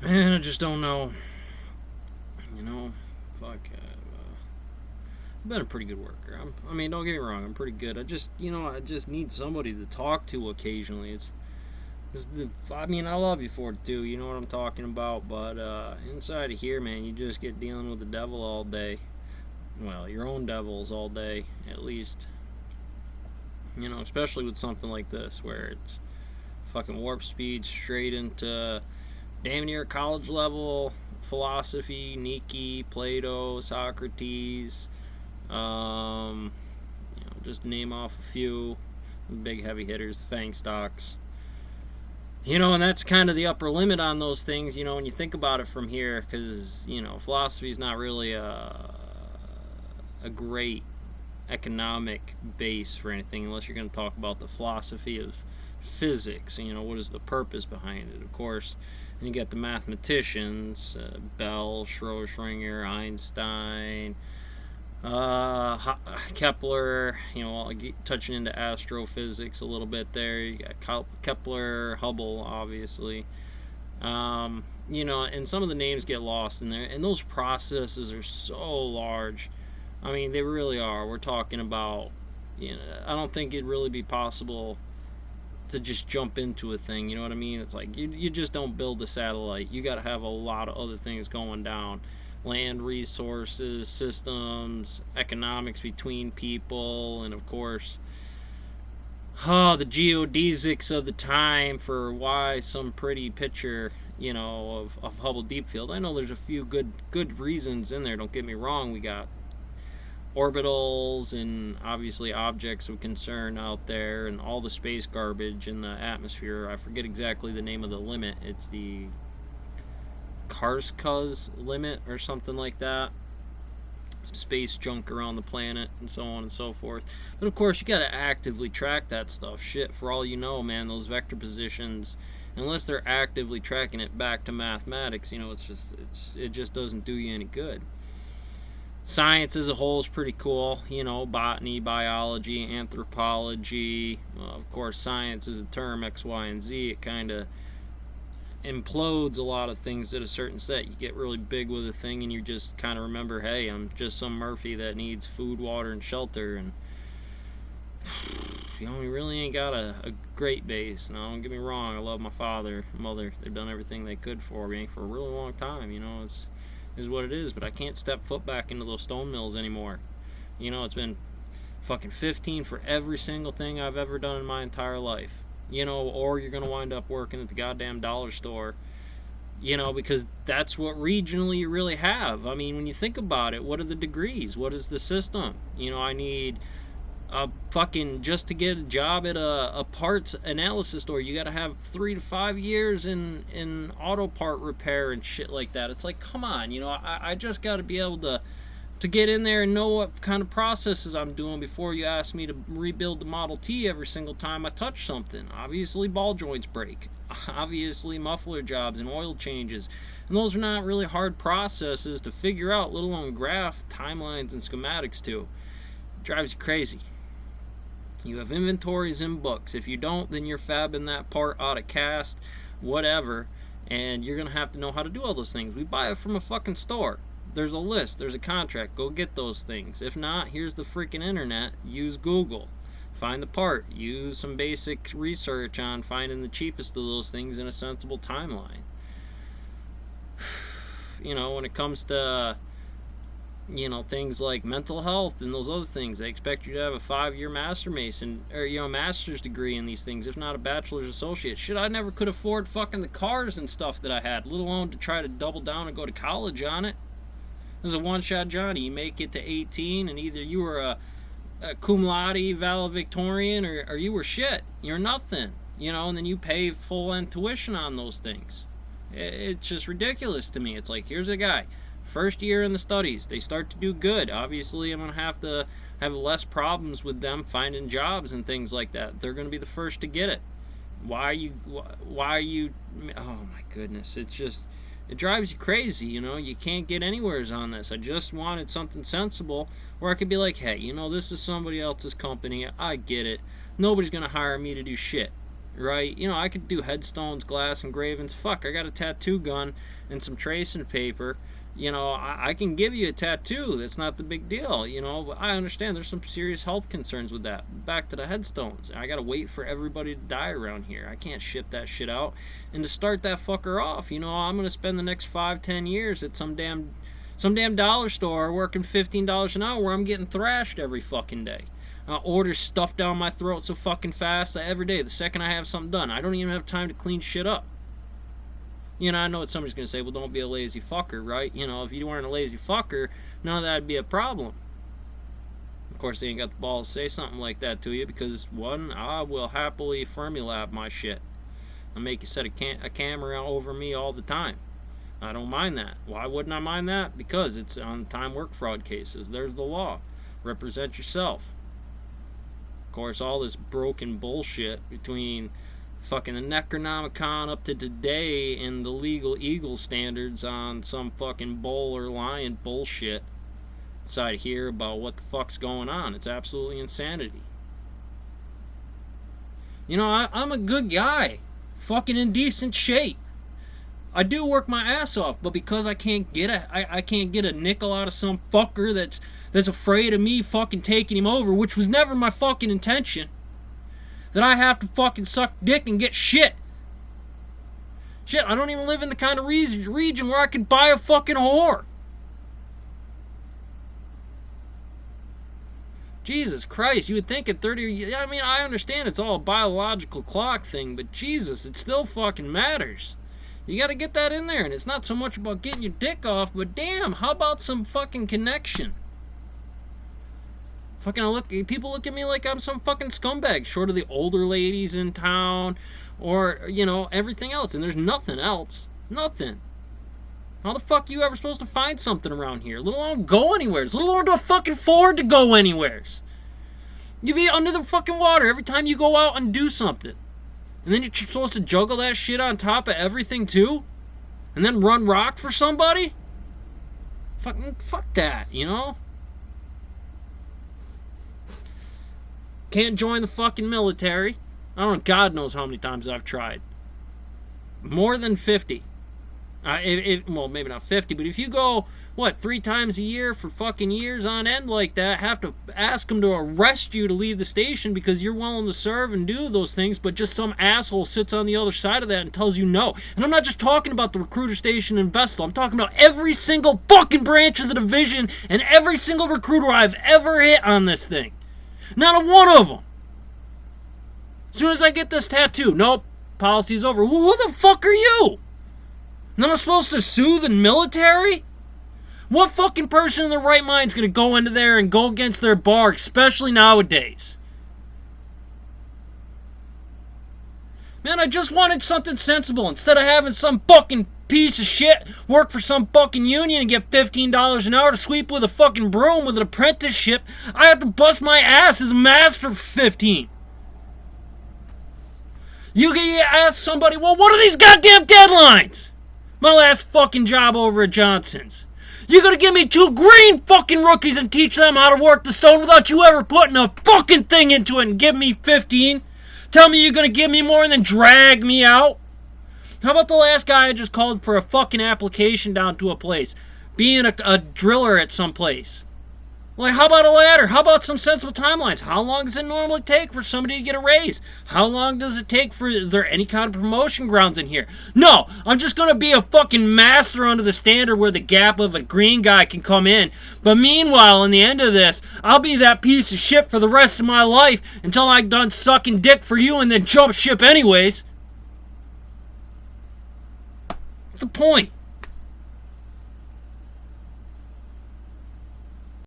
Man, I just don't know. You know, fuck. I've been a pretty good worker. I mean, don't get me wrong. I'm pretty good. I just need somebody to talk to occasionally. I mean, I love you for it too. You know what I'm talking about. But inside of here, man, you just get dealing with the devil all day. Well, your own devils all day, at least. Especially with something like this, where it's fucking warp speed straight into damn near college level philosophy, Nietzsche, Plato, Socrates. Just to name off a few big heavy hitters, the Fang stocks. And that's kind of the upper limit on those things, when you think about it from here, because, philosophy is not really a great economic base for anything unless you're going to talk about the philosophy of physics. What is the purpose behind it? Of course, and you get the mathematicians, Bell, Schrödinger, Einstein, Kepler, touching into astrophysics a little bit there. You got Kepler, Hubble, obviously. And some of the names get lost in there, and those processes are so large. I mean, they really are. We're talking about, I don't think it'd really be possible to just jump into a thing. You know what I mean? It's like you just don't build a satellite. You got to have a lot of other things going down: land resources, systems, economics between people, and of course, the geodesics of the time for why some pretty picture, of Hubble Deep Field. I know there's a few good reasons in there. Don't get me wrong. We got orbitals and obviously objects of concern out there and all the space garbage in the atmosphere. I forget exactly the name of the limit. It's the Karskaz limit or something like that. Some space junk around the planet and so on and so forth. But of course, you got to actively track that stuff. Shit, for all you know, man, those vector positions, unless they're actively tracking it back to mathematics, it just doesn't do you any good. Science as a whole is pretty cool. Botany, biology, anthropology. Well, of course, science is a term, X, Y, and Z. It kind of implodes a lot of things at a certain set. You get really big with a thing and you just kind of remember, hey, I'm just some Murphy that needs food, water, and shelter. And we really ain't got a great base. Now, don't get me wrong. I love my father and mother. They've done everything they could for me for a really long time. It's is what it is, but I can't step foot back into those stone mills anymore. It's been fucking 15 for every single thing I've ever done in my entire life. Or you're gonna wind up working at the goddamn dollar store. Because that's what regionally you really have. I mean, when you think about it, what are the degrees? What is the system? I need just to get a job at a parts analysis store, you gotta have 3 to 5 years in auto part repair and shit like that. It's like, come on, I just gotta be able to get in there and know what kind of processes I'm doing before you ask me to rebuild the Model T every single time I touch something. Obviously, ball joints break. Obviously, muffler jobs and oil changes. And those are not really hard processes to figure out, let alone graph timelines and schematics to. It drives you crazy. You have inventories in books. If you don't, then you're fabbing that part out of cast, whatever, and you're going to have to know how to do all those things. We buy it from a fucking store. There's a list, there's a contract. Go get those things. If not, here's the freaking internet. Use Google. Find the part. Use some basic research on finding the cheapest of those things in a sensible timeline. When it comes to things like mental health and those other things, they expect you to have a 5-year master mason or master's degree in these things, if not a bachelor's associate. Shit, I never could afford fucking the cars and stuff that I had, let alone to try to double down and go to college on it. It was a one-shot Johnny. You make it to 18 and either you were a cum laude valedictorian or you were shit. You're nothing, and then you pay full-end tuition on those things. It's just ridiculous to me. It's like, here's a guy, first year in the studies, they start to do good. Obviously, I'm going to have less problems with them finding jobs and things like that. They're going to be the first to get it. Why are you, oh my goodness, it drives you crazy, you can't get anywheres on this. I just wanted something sensible where I could be like, hey, this is somebody else's company, I get it. Nobody's going to hire me to do shit. right? You know, I could do headstones, glass engravings. Fuck, I got a tattoo gun and some tracing paper. You know, I can give you a tattoo. That's not the big deal, you know. But I understand there's some serious health concerns with that. Back to the headstones. I gotta wait for everybody to die around here. I can't ship that shit out. And to start that fucker off, you know, I'm gonna spend the next 5-10 years at some damn dollar store working $15 an hour where I'm getting thrashed every fucking day. Orders stuffed down my throat so fucking fast that every day, the second I have something done, I don't even have time to clean shit up. You know, I know what somebody's going to say, well, don't be a lazy fucker, right? You know, if you weren't a lazy fucker, none of that would be a problem. Of course, they ain't got the balls to say something like that to you because, one, I will happily Fermilab my shit. I make you set a camera over me all the time. I don't mind that. Why wouldn't I mind that? Because it's on time work fraud cases. There's the law. Represent yourself. Of course, all this broken bullshit between fucking the Necronomicon up to today and the legal eagle standards on some fucking bull or lion bullshit inside here about what the fuck's going on. It's absolutely insanity. You know, I'm a good guy. Fucking in decent shape. I do work my ass off, but because I can't get a nickel out of some fucker that's afraid of me fucking taking him over, which was never my fucking intention, that I have to fucking suck dick and get shit. Shit, I don't even live in the kind of region where I could buy a fucking whore. Jesus Christ, you would think at 30, I mean, I understand it's all a biological clock thing, but Jesus, it still fucking matters. You gotta get that in there, and it's not so much about getting your dick off, but damn, how about some fucking connection? Fucking people look at me like I'm some fucking scumbag, short of the older ladies in town, or, you know, everything else, and there's nothing else. Nothing. How the fuck are you ever supposed to find something around here? Let alone go anywhere. Let alone to fucking afford to go anywhere. You be under the fucking water every time you go out and do something. And then you're supposed to juggle that shit on top of everything too? And then run rock for somebody? Fuck that, you know? Can't join the fucking military. I don't know, God knows how many times I've tried. More than 50. Well, maybe not 50, but if you go, 3 times a year for fucking years on end like that, have to ask them to arrest you to leave the station because you're willing to serve and do those things, but just some asshole sits on the other side of that and tells you no. And I'm not just talking about the recruiter station in Vestal. I'm talking about every single fucking branch of the division and every single recruiter I've ever hit on this thing. Not a one of them. As soon as I get this tattoo, nope, policy's over. Well, who the fuck are you? And then I'm supposed to sue the military? What fucking person in their right mind is going to go into there and go against their bar, especially nowadays? Man, I just wanted something sensible. Instead of having some fucking piece of shit work for some fucking union and get $15 an hour to sweep with a fucking broom with an apprenticeship, I have to bust my ass as a master for 15. You can ask somebody, well, what are these goddamn deadlines? My last fucking job over at Johnson's. You gonna give me 2 green fucking rookies and teach them how to work the stone without you ever putting a fucking thing into it and give me 15? Tell me you're gonna give me more and then drag me out? How about the last guy I just called for a fucking application down to a place? Being a driller at some place. Like, how about a ladder? How about some sensible timelines? How long does it normally take for somebody to get a raise? How long does it take is there any kind of promotion grounds in here? No, I'm just going to be a fucking master under the standard where the gap of a green guy can come in. But meanwhile, in the end of this, I'll be that piece of shit for the rest of my life until I'm done sucking dick for you and then jump ship anyways. What's the point?